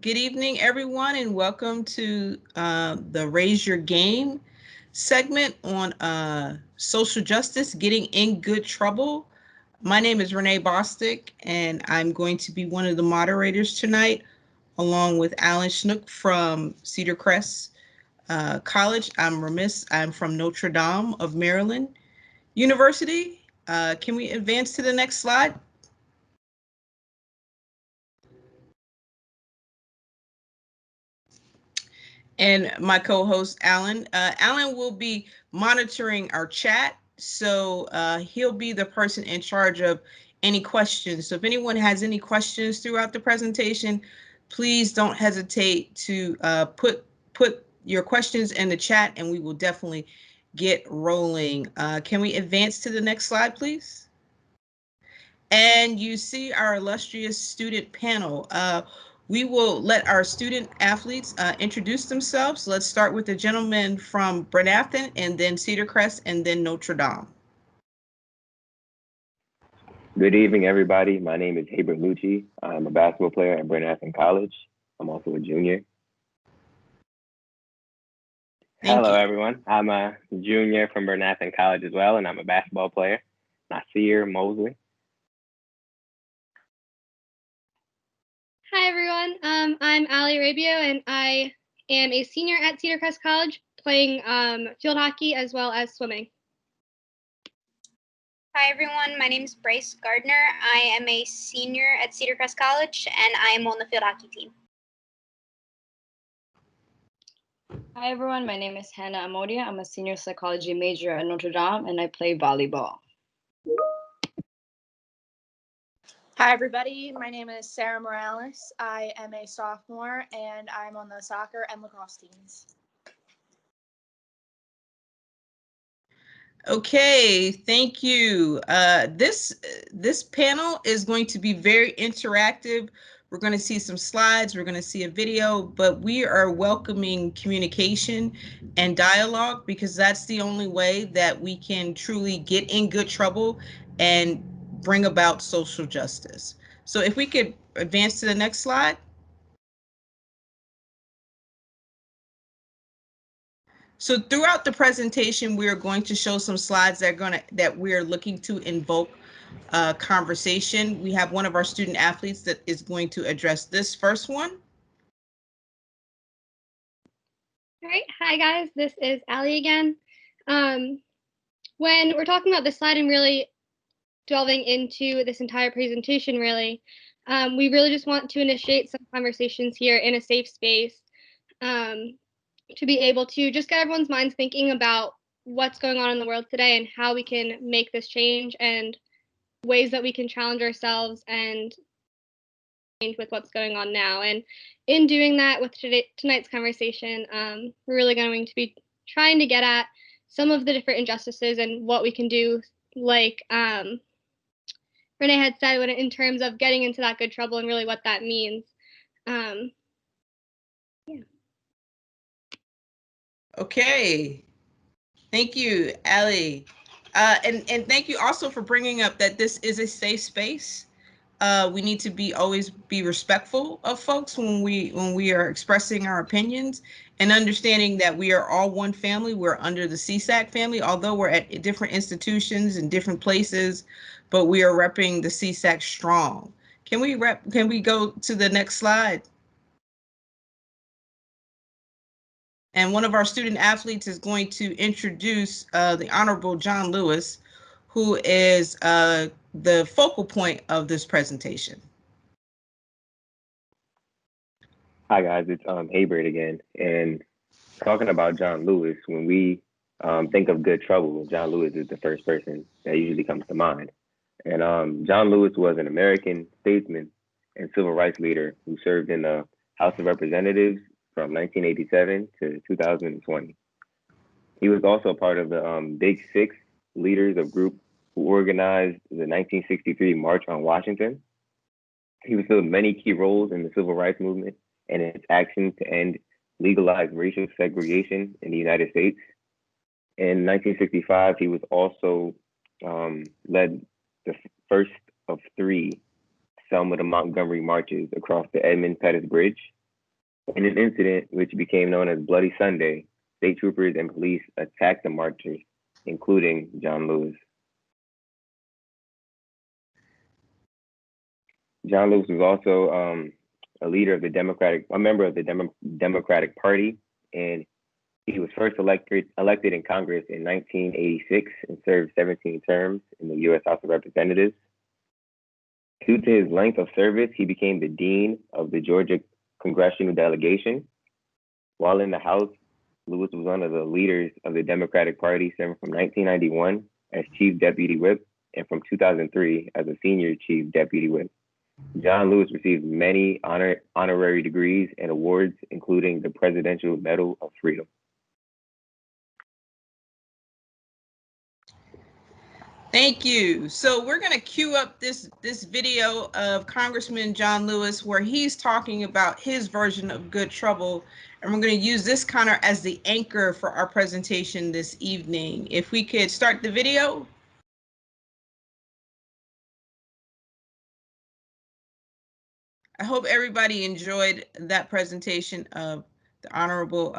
Good evening, everyone, and welcome to the Raise Your Game segment on social justice, getting in good trouble. My name is Renee Bostic, and I'm going to be one of the moderators tonight, along with Alan Schnook from Cedar Crest College. I'm from Notre Dame of Maryland University. Can we advance to the next slide? And my co-host Alan. Alan will be monitoring our chat, so he'll be the person in charge of any questions. So if anyone has any questions throughout the presentation, please don't hesitate to put your questions in the chat, and we will definitely get rolling. Can we advance to the next slide, please? And you see our illustrious student panel. We will let our student athletes introduce themselves. Let's start with the gentleman from Bernathen, and then Cedar Crest, and then Notre Dame. Good evening, everybody. My name is Hebert Lucci. I'm a basketball player at Bernathen College. I'm also a junior. Hello, everyone. I'm a junior from Bernathen College as well, and I'm a basketball player. Nasir Mosley. Hi, everyone. I'm Ali Rabio, and I am a senior at Cedar Crest College playing field hockey as well as swimming. Hi, everyone. My name is Bryce Gardner. I am a senior at Cedar Crest College, and I am on the field hockey team. Hi, everyone. My name is Hannah Amodia. I'm a senior psychology major at Notre Dame, and I play volleyball. Hi, everybody. My name is Sarah Morales. I am a sophomore, and I'm on the soccer and lacrosse teams. Okay, thank you. This panel is going to be very interactive. We're going to see some slides, we're going to see a video, but we are welcoming communication and dialogue, because that's the only way that we can truly get in good trouble and bring about social justice. So if we could advance to the next slide. So throughout the presentation, we are going to show some slides that we are looking to invoke conversation. We have one of our student athletes that is going to address this first one. All right. Hi, guys. This is Ali again. When we're talking about this slide and really delving into this entire presentation, really, we really just want to initiate some conversations here in a safe space to be able to just get everyone's minds thinking about what's going on in the world today and how we can make this change and ways that we can challenge ourselves and change with what's going on now. And in doing that with tonight's conversation, we're really going to be trying to get at some of the different injustices and what we can do, like Renee had said, in terms of getting into that good trouble and really what that means. Yeah. Okay, thank you, Ali. And thank you also for bringing up that this is a safe space. We need to always be respectful of folks when we are expressing our opinions, and understanding that we are all one family. We're under the CSAC family, although we're at different institutions and different places, but we are repping the CSAC strong. Can we go to the next slide? And one of our student athletes is going to introduce the Honorable John Lewis, who is the focal point of this presentation. Hi, guys. It's Hebert again. And talking about John Lewis, when we think of good trouble, John Lewis is the first person that usually comes to mind. And John Lewis was an American statesman and civil rights leader who served in the House of Representatives from 1987 to 2020. He was also a part of the Big Six leaders of group who organized the 1963 March on Washington. He fulfilled many key roles in the civil rights movement and its actions to end legalized racial segregation in the United States. In 1965, he was also led the first of three Selma to Montgomery marches across the Edmund Pettus Bridge In an incident which became known as Bloody Sunday, state troopers and police attacked the marchers, including John Lewis. John Lewis was also a leader of a member of the Democratic Party, and he was first elected in Congress in 1986 and served 17 terms in the U.S. House of Representatives. Due to his length of service, he became the dean of the Georgia congressional delegation. While in the House, Lewis was one of the leaders of the Democratic Party, serving from 1991 as chief deputy whip and from 2003 as a senior chief deputy whip. John Lewis received many honorary degrees and awards, including the Presidential Medal of Freedom. Thank you. So we're going to cue up this video of Congressman John Lewis where he's talking about his version of good trouble. And we're going to use this kind of as the anchor for our presentation this evening. If we could start the video. I hope everybody enjoyed that presentation of the Honorable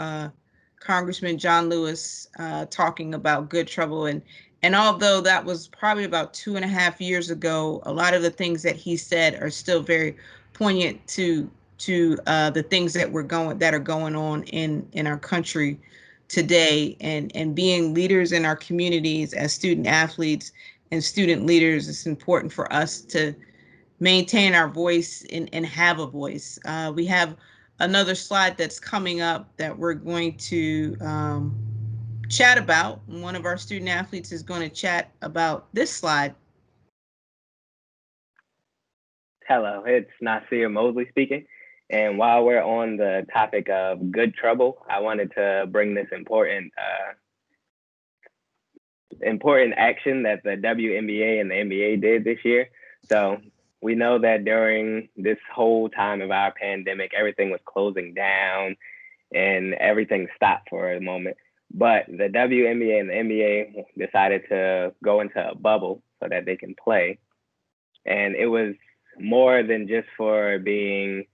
Congressman John Lewis talking about good trouble. And although that was probably about 2.5 years ago, a lot of the things that he said are still very poignant to the things that are going on in our country today. And being leaders in our communities as student athletes and student leaders, it's important for us to maintain our voice and have a voice. We have another slide that's coming up that we're going to chat about. One of our student athletes is going to chat about this slide. Hello, it's Nasir Mosley speaking. And while we're on the topic of good trouble, I wanted to bring this important action that the WNBA and the NBA did this year. So we know that during this whole time of our pandemic, everything was closing down and everything stopped for a moment. But the WNBA and the NBA decided to go into a bubble so that they can play. And it was more than just for being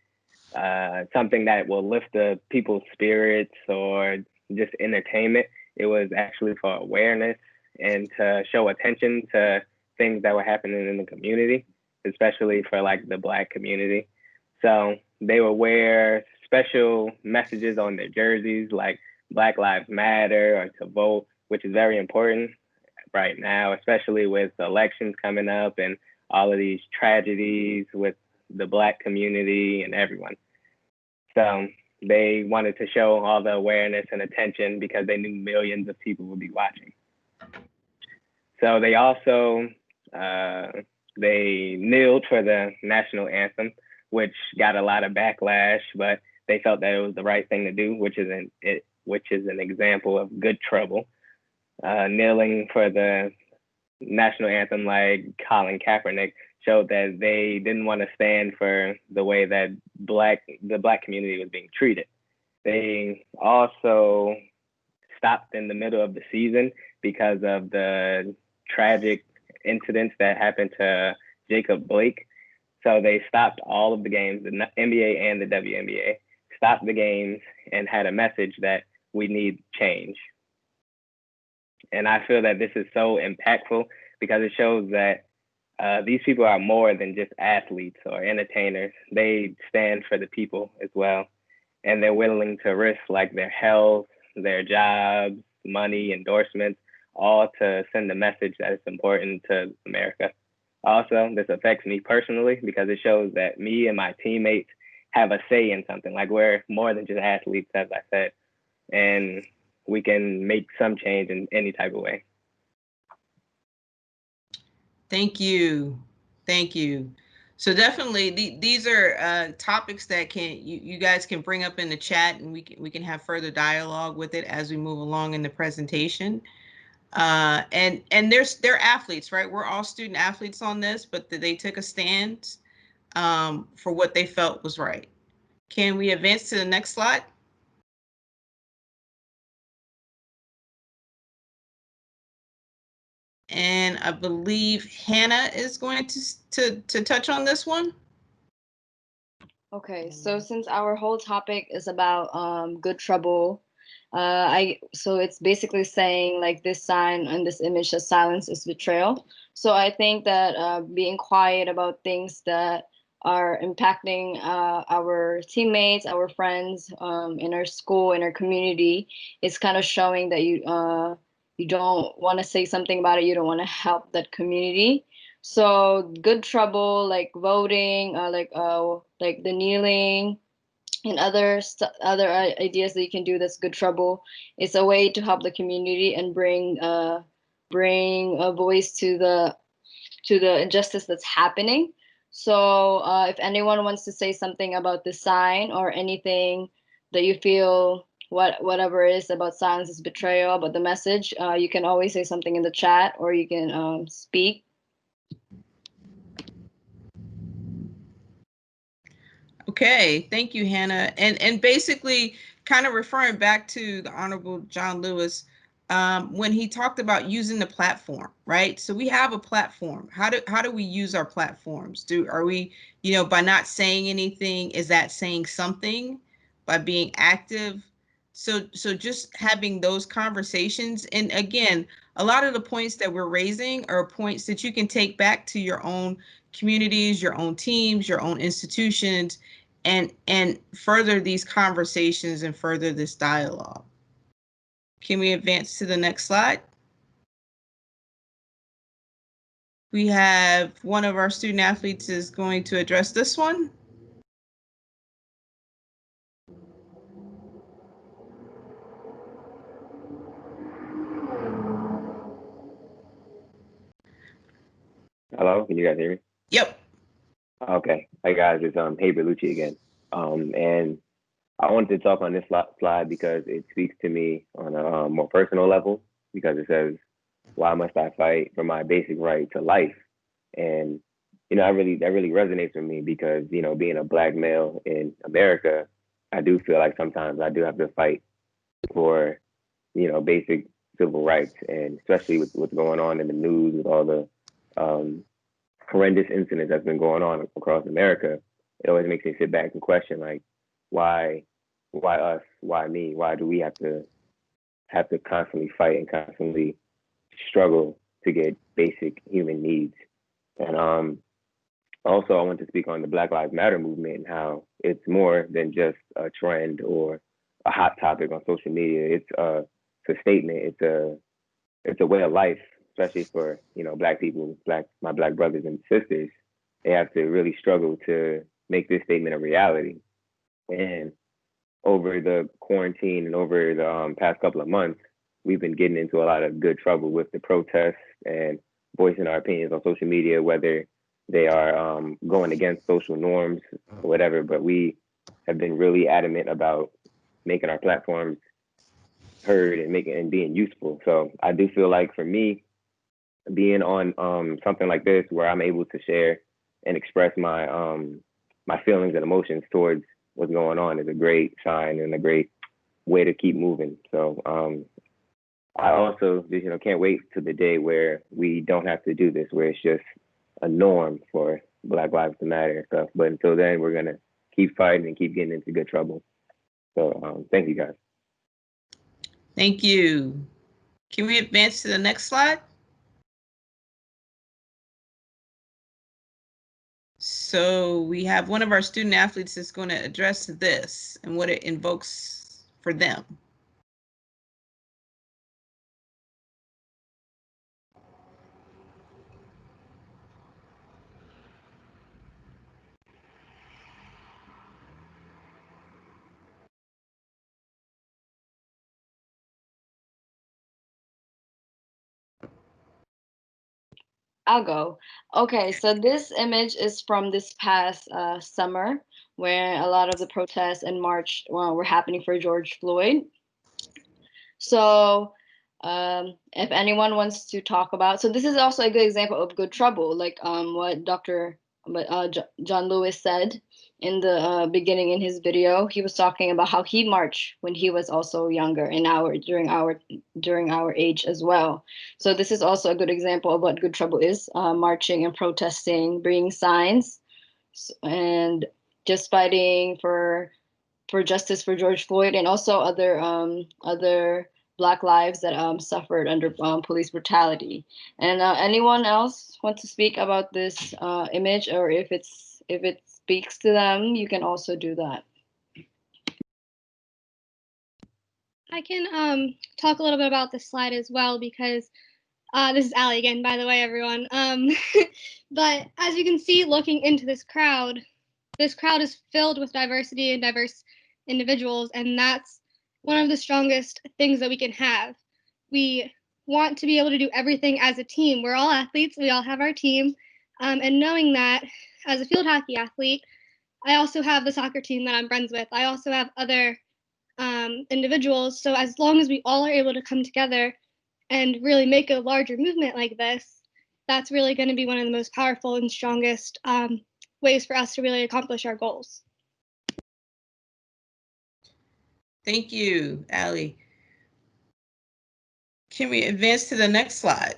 something that will lift the people's spirits or just entertainment. It was actually for awareness and to show attention to things that were happening in the community, especially for like the Black community. So they would wear special messages on their jerseys like Black Lives Matter or to vote, which is very important right now, especially with elections coming up and all of these tragedies with the Black community and everyone. So they wanted to show all the awareness and attention because they knew millions of people would be watching. So they also, they kneeled for the national anthem, which got a lot of backlash, but they felt that it was the right thing to do, which is an example of good trouble. Kneeling for the national anthem, like Colin Kaepernick, showed that they didn't want to stand for the way that the Black community was being treated. They also stopped in the middle of the season because of the tragic incidents that happened to Jacob Blake. So they stopped all of the games, the NBA and the WNBA, stopped the games and had a message that we need change. And I feel that this is so impactful because it shows that these people are more than just athletes or entertainers. They stand for the people as well. And they're willing to risk like their health, their jobs, money, endorsements, all to send a message that is important to America. Also, this affects me personally because it shows that me and my teammates have a say in something. Like we're more than just athletes, as I said, and we can make some change in any type of way. Thank you. Thank you. So definitely these are topics that you guys can bring up in the chat and we can have further dialogue with it as we move along in the presentation. And they're athletes, right? We're all student athletes on this, but they took a stand for what they felt was right. Can we advance to the next slide? And I believe Hannah is going to touch on this one. Okay, so since our whole topic is about good trouble, so it's basically saying like this sign and this image that silence is betrayal. So I think that being quiet about things that are impacting our teammates, our friends, in our school, in our community, is kind of showing that you don't want to say something about it. You don't want to help that community. So good trouble, like voting, like the kneeling and other ideas that you can do that's good trouble. It's a way to help the community and bring a voice to the injustice that's happening. So if anyone wants to say something about the sign or anything that you feel whatever it is about silence is betrayal, about the message, you can always say something in the chat or you can speak. Okay, thank you, Hannah. And basically, kind of referring back to the Honorable John Lewis, when he talked about using the platform, right? So we have a platform. How do we use our platforms? Are we, by not saying anything, is that saying something? By being active? So just having those conversations, and again, a lot of the points that we're raising are points that you can take back to your own communities, your own teams, your own institutions, and further these conversations and further this dialogue. Can we advance to the next slide? We have one of our student athletes is going to address this one. Hello, can you guys hear me? Yep. Okay. Hey guys, it's Hey Bellucci again. And I wanted to talk on this slide because it speaks to me on a more personal level, because it says, why must I fight for my basic right to life? And that really resonates with me because, being a Black male in America, I do feel like sometimes I do have to fight for, basic civil rights, and especially with what's going on in the news with all the um, horrendous incidents that's been going on across America. It always makes me sit back and question, like, why us? Why me? Why do we have to constantly fight and constantly struggle to get basic human needs? And also, I want to speak on the Black Lives Matter movement and how it's more than just a trend or a hot topic on social media. It's a statement. It's a way of life, especially for Black people, my Black brothers and sisters. They have to really struggle to make this statement a reality. And over the quarantine and over the past couple of months, we've been getting into a lot of good trouble with the protests and voicing our opinions on social media, whether they are going against social norms or whatever. But we have been really adamant about making our platforms heard and being useful. So I do feel like for me, being on something like this where I'm able to share and express my feelings and emotions towards what's going on is a great sign and a great way to keep moving. So I also just can't wait to the day where we don't have to do this, where it's just a norm for Black Lives to Matter and stuff. But until then, we're gonna keep fighting and keep getting into good trouble. So thank you guys. Thank you. Can we advance to the next slide? So we have one of our student athletes that's going to address this and what it invokes for them. I'll go. Okay, so this image is from this past summer where a lot of the protests and march were happening for George Floyd. So if anyone wants to talk about, so this is also a good example of good trouble, like what John Lewis said in the beginning in his video. He was talking about how he marched when he was also younger in during our age as well. So this is also a good example of what good trouble is: marching and protesting, bringing signs, and just fighting for justice for George Floyd and also other Black lives that suffered under police brutality. And anyone else want to speak about this image, or if it speaks to them, you can also do that. I can talk a little bit about this slide as well because this is Allie again, by the way, everyone. But as you can see, looking into this crowd is filled with diversity and diverse individuals, and that's one of the strongest things that we can have. We want to be able to do everything as a team. We're all athletes, we all have our team, and knowing that as a field hockey athlete, I also have the soccer team that I'm friends with. I also have other individuals. So as long as we all are able to come together and really make a larger movement like this, that's really going to be one of the most powerful and strongest ways for us to really accomplish our goals. Thank you, Allie. Can we advance to the next slide?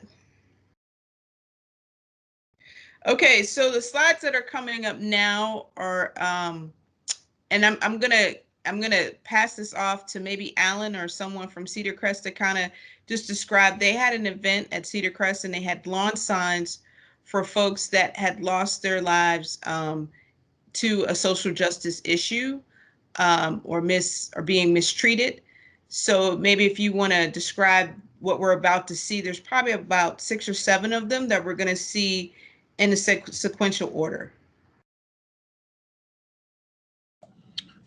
Okay, so the slides that are coming up now are, and I'm gonna pass this off to maybe Alan or someone from Cedar Crest to kind of just describe. They had an event at Cedar Crest and they had lawn signs for folks that had lost their lives to a social justice issue or being mistreated. So maybe if you want to describe what we're about to see, there's probably about 6 or 7 of them that we're going to see in a sequential order.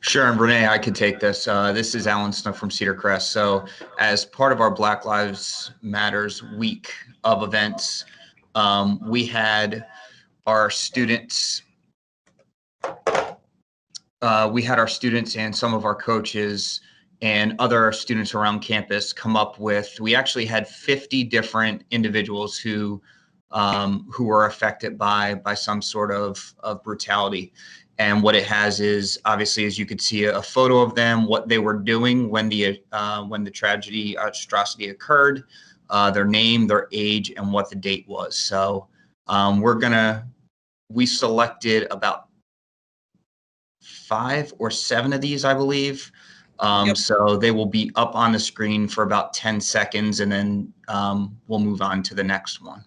Sure, and Renee, I could take this. This is Alan Snook from Cedar Crest. So as part of our Black Lives Matters week of events, we had our students and some of our coaches and other students around campus come up with, we actually had 50 different individuals who were affected by some sort of brutality. And what it has is, obviously, as you could see, a photo of them, what they were doing when the atrocity occurred, their name, their age, and what the date was. So we selected about 5 or 7 of these, I believe. Yep. So they will be up on the screen for about 10 seconds, and then we'll move on to the next one.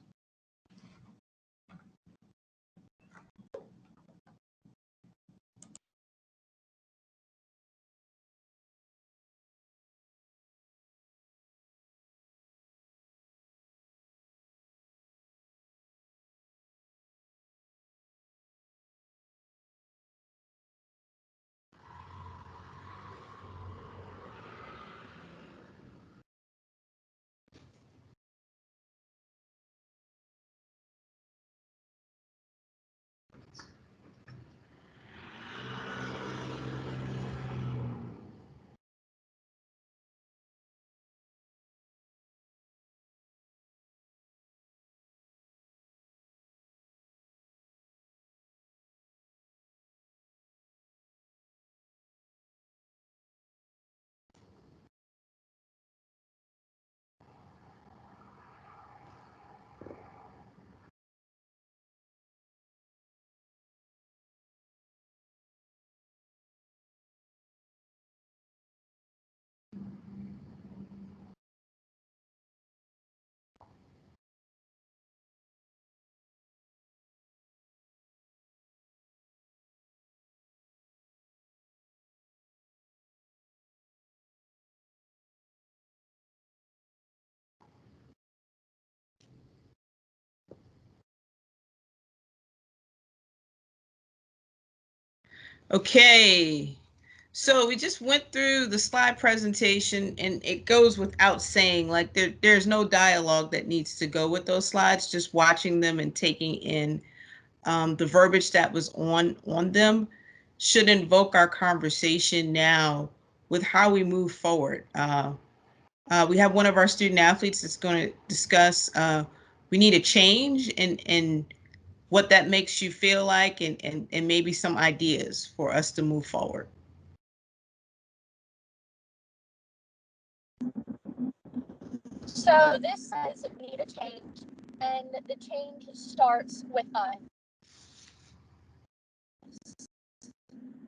Okay, so we just went through the slide presentation, and it goes without saying, like there's no dialogue that needs to go with those slides. Just watching them and taking in the verbiage that was on them should invoke our conversation now with how we move forward. We have one of our student athletes that's going to discuss we need a change in what that makes you feel like, and maybe some ideas for us to move forward. So this says we need a change, and the change starts with us.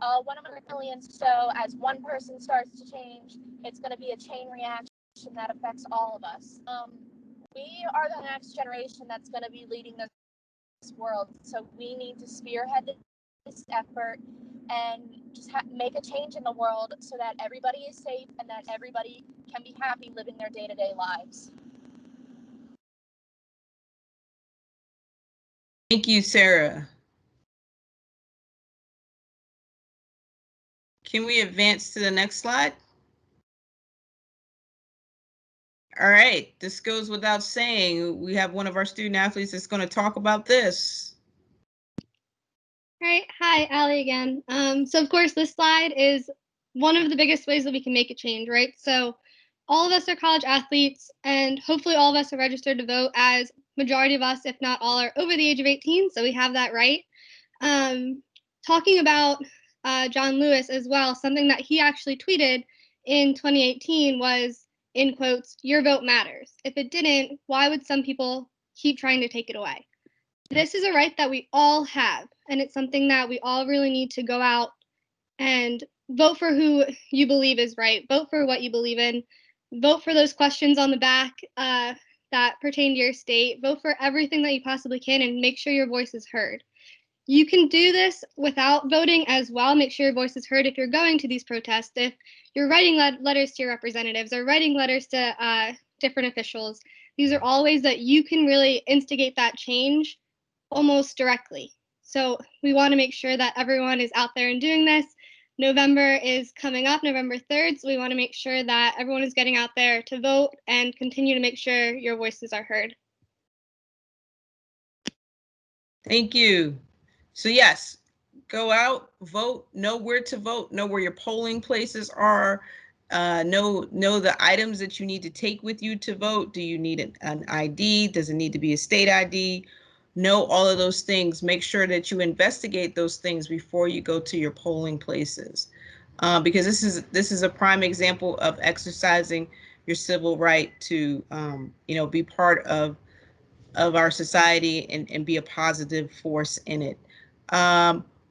1 of millions. So as one person starts to change, it's going to be a chain reaction that affects all of us. We are the next generation that's going to be leading this world. So we need to spearhead this effort and just make a change in the world so that everybody is safe and that everybody can be happy living their day-to-day lives. Thank you, Sarah. Can we advance to the next slide? All right, this goes without saying. We have one of our student athletes that's going to talk about this. All right, hi, Allie again. So of course, this slide is one of the biggest ways that we can make a change, right? So all of us are college athletes, and hopefully all of us are registered to vote, as majority of us, if not all, are over the age of 18, so we have that right. Talking about John Lewis as well, something that he actually tweeted in 2018 was, in quotes, "Your vote matters. If it didn't, why would some people keep trying to take it away?" This is a right that we all have, and it's something that we all really need to go out and vote for who you believe is right. Vote for what you believe in. Vote for those questions on the back that pertain to your state. Vote for everything that you possibly can and make sure your voice is heard. You can do this without voting as well. Make sure your voice is heard if you're going to these protests, if you're writing letters to your representatives or writing letters to different officials. These are all ways that you can really instigate that change almost directly. So we want to make sure that everyone is out there and doing this. November is coming up, November 3rd, so we want to make sure that everyone is getting out there to vote and continue to make sure your voices are heard. Thank you. So yes, go out, vote, know where to vote, know where your polling places are, know the items that you need to take with you to vote. Do you need an ID? Does it need to be a state ID? Know all of those things. Make sure that you investigate those things before you go to your polling places, because this is a prime example of exercising your civil right to be part of our society and be a positive force in it.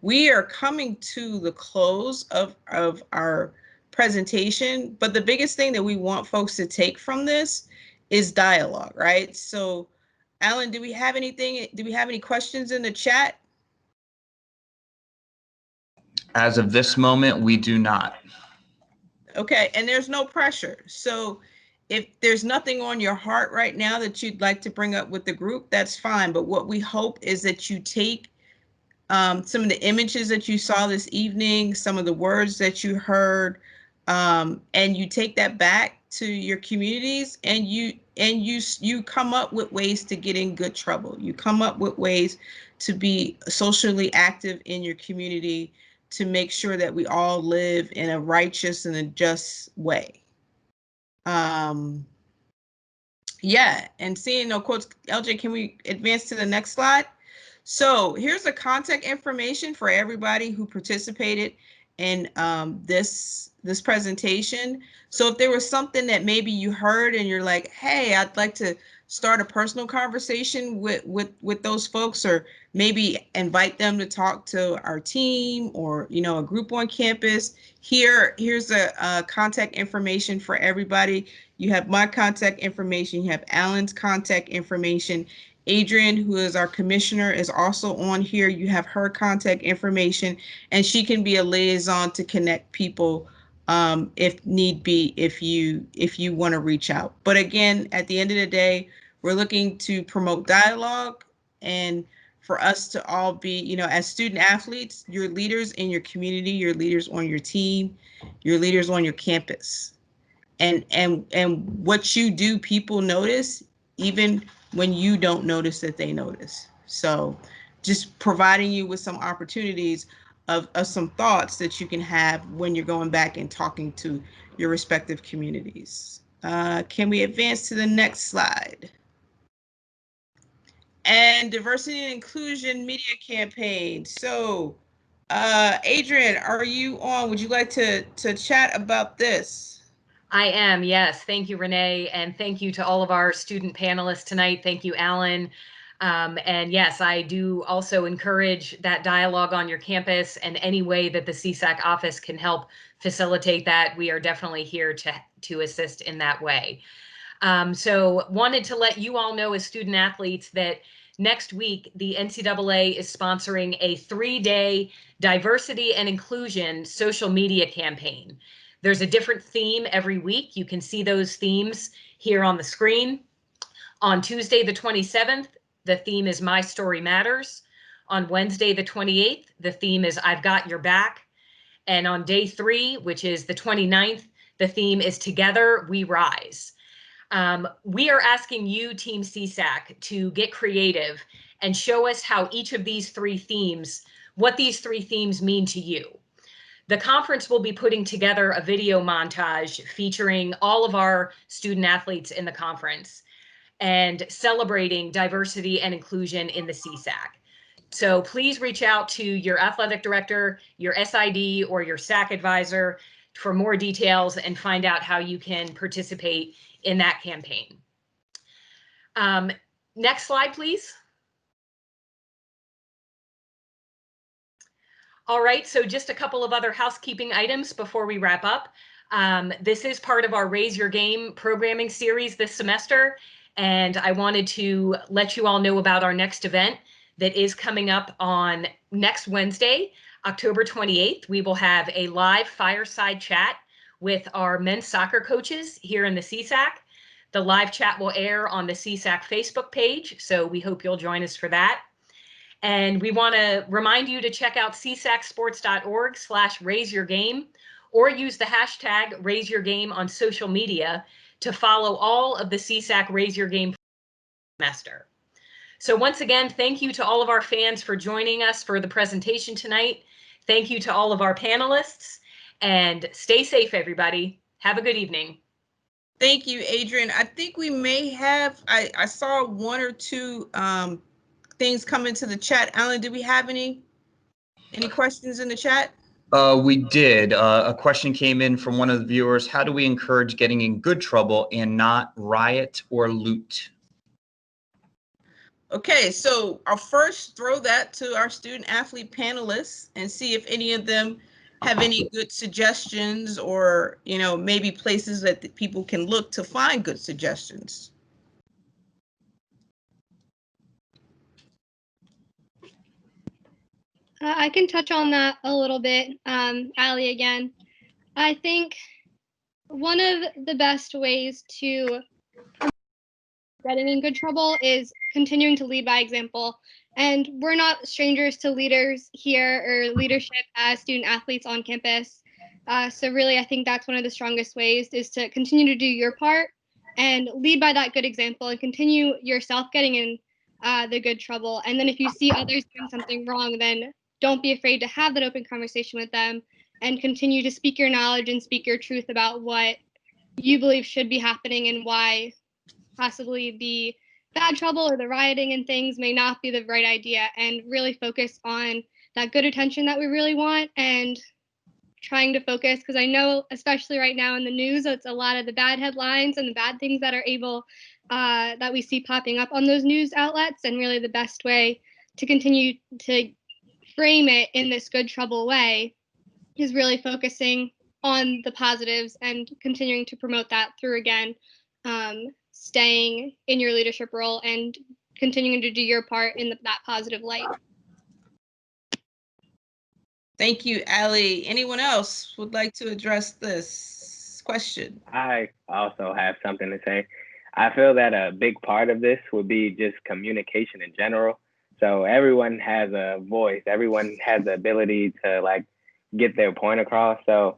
We are coming to the close of our presentation, but the biggest thing that we want folks to take from this is dialogue, right? So, Alan, do we have any questions in the chat? As of this moment, we do not. Okay, and there's no pressure. So if there's nothing on your heart right now that you'd like to bring up with the group, that's fine. But what we hope is that you take some of the images that you saw this evening, some of the words that you heard, and you take that back to your communities, and you come up with ways to get in good trouble. You come up with ways to be socially active in your community to make sure that we all live in a righteous and a just way. Yeah, and seeing no quotes, LJ, can we advance to the next slide? So here's the contact information for everybody who participated in this presentation. So if there was something that maybe you heard and you're like, hey, I'd like to start a personal conversation with those folks, or maybe invite them to talk to our team or a group on campus, here's a contact information for everybody. You have my contact information, you have Alan's contact information. Adrian, who is our commissioner, is also on here. You have her contact information, and she can be a liaison to connect people if need be, if you want to reach out. But again, at the end of the day, we're looking to promote dialogue and for us to all be, as student athletes, you're leaders in your community, you're leaders on your team, you're leaders on your campus. And what you do, people notice, even when you don't notice that they notice. So just providing you with some opportunities of some thoughts that you can have when you're going back and talking to your respective communities. Can we advance to the next slide? And diversity and inclusion media campaign. So Adrian, are you on? Would you like to chat about this? I am, yes. Thank you, Renee, and thank you to all of our student panelists tonight. Thank you, Alan. And yes, I do also encourage that dialogue on your campus, and any way that the CSAC office can help facilitate that, we are definitely here to assist in that way. So wanted to let you all know as student athletes that next week, the NCAA is sponsoring a 3-day diversity and inclusion social media campaign. There's a different theme every week. You can see those themes here on the screen. On Tuesday, the 27th, the theme is My Story Matters. On Wednesday, the 28th, the theme is I've Got Your Back. And on day 3, which is the 29th, the theme is Together We Rise. We are asking you, Team CSAC, to get creative and show us how each of these 3 themes, what these 3 themes mean to you. The conference will be putting together a video montage featuring all of our student athletes in the conference and celebrating diversity and inclusion in the CSAC. So please reach out to your athletic director, your SID, or your SAC advisor for more details and find out how you can participate in that campaign. Next slide, please. All right, so just a couple of other housekeeping items before we wrap up. This is part of our Raise Your Game programming series this semester, and I wanted to let you all know about our next event that is coming up on next Wednesday, October 28th. We will have a live fireside chat with our men's soccer coaches here in the CSAC. The live chat will air on the CSAC Facebook page, so we hope you'll join us for that. And we want to remind you to check out csacsports.org/raiseyourgame, or use the hashtag #raiseyourgame on social media to follow all of the CSAC Raise Your Game semester. So once again, thank you to all of our fans for joining us for the presentation tonight. Thank you to all of our panelists, and stay safe, everybody. Have a good evening. Thank you, Adrian. I think we may have, I saw 1 or 2 things come into the chat. Alan, do we have any questions in the chat? We did. A question came in from one of the viewers. How do we encourage getting in good trouble and not riot or loot? Okay, so I'll first throw that to our student athlete panelists and see if any of them have any good suggestions, or, you know, maybe places that people can look to find good suggestions. I can touch on that a little bit, Allie, again. I think one of the best ways to getting in good trouble is continuing to lead by example. And we're not strangers to leaders here or leadership as student athletes on campus. So really, I think that's one of the strongest ways, is to continue to do your part and lead by that good example, and continue yourself getting in the good trouble. And then if you see others doing something wrong, then don't be afraid to have that open conversation with them and continue to speak your knowledge and speak your truth about what you believe should be happening and why possibly the bad trouble or the rioting and things may not be the right idea, and really focus on that good attention that we really want, and trying to focus, because I know especially right now in the news, it's a lot of the bad headlines and the bad things that are able that we see popping up on those news outlets, and really the best way to continue to frame it in this good trouble way is really focusing on the positives and continuing to promote that through, again, staying in your leadership role and continuing to do your part in that positive light. Thank you, Allie. Anyone else would like to address this question? I also have something to say. I feel that a big part of this would be just communication in general. So everyone has a voice, everyone has the ability to like get their point across. So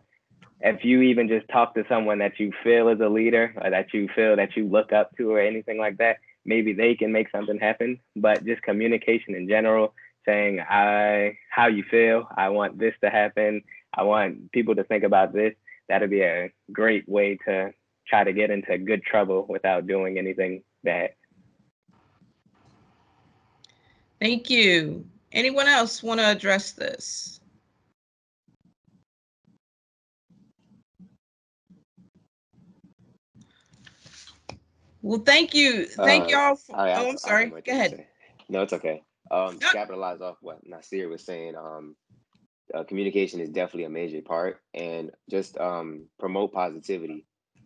if you even just talk to someone that you feel is a leader, or that you feel that you look up to, or anything like that, maybe they can make something happen. But just communication in general, saying how you feel, I want this to happen, I want people to think about this, that'd be a great way to try to get into good trouble without doing anything bad. Thank you. Anyone else want to address this? Well, thank you. Thank y'all. Oh, I'm sorry. Go ahead. No, it's okay. To capitalize off what Nasir was saying, communication is definitely a major part, and just promote positivity.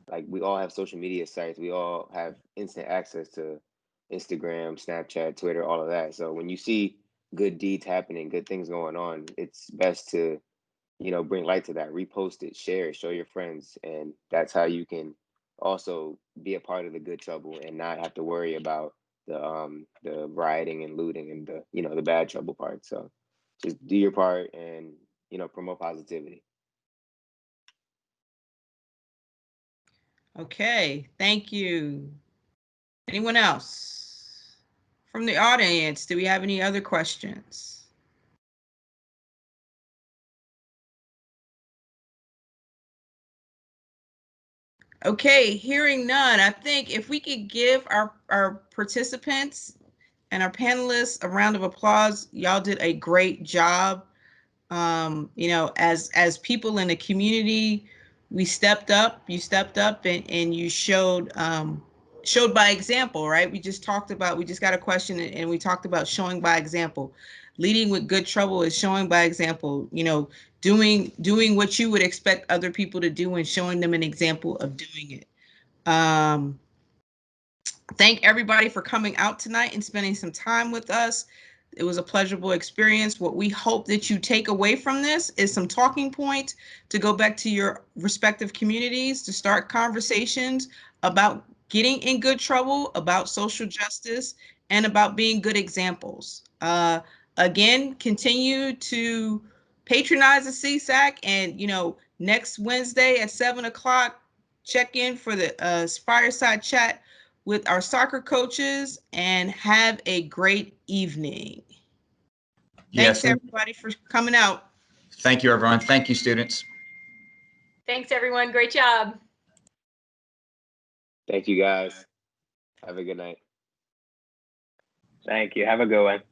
Like we all have social media sites, we all have instant access to Instagram, Snapchat, Twitter, all of that. So when you see good deeds happening, good things going on, it's best to, bring light to that, repost it, share it, show your friends, and that's how you can also be a part of the good trouble and not have to worry about the rioting and looting and the bad trouble part. So just do your part and promote positivity. Okay, thank you. Anyone else from the audience? Do we have any other questions? Okay, hearing none, I think if we could give our participants and our panelists a round of applause, y'all did a great job. As people in the community, we stepped up, you stepped up and you showed by example, right? We just got a question and we talked about showing by example. Leading with good trouble is showing by example, doing what you would expect other people to do and showing them an example of doing it. Thank everybody for coming out tonight and spending some time with us. It was a pleasurable experience. What we hope that you take away from this is some talking points to go back to your respective communities, to start conversations about getting in good trouble, about social justice, and about being good examples. Again, continue to patronize the CSAC, and next Wednesday at 7 o'clock, check in for the fireside chat with our soccer coaches, and have a great evening. Yes. Thanks everybody for coming out. Thank you, everyone. Thank you, students. Thanks, everyone. Great job. Thank you, guys. Have a good night. Thank you. Have a good one.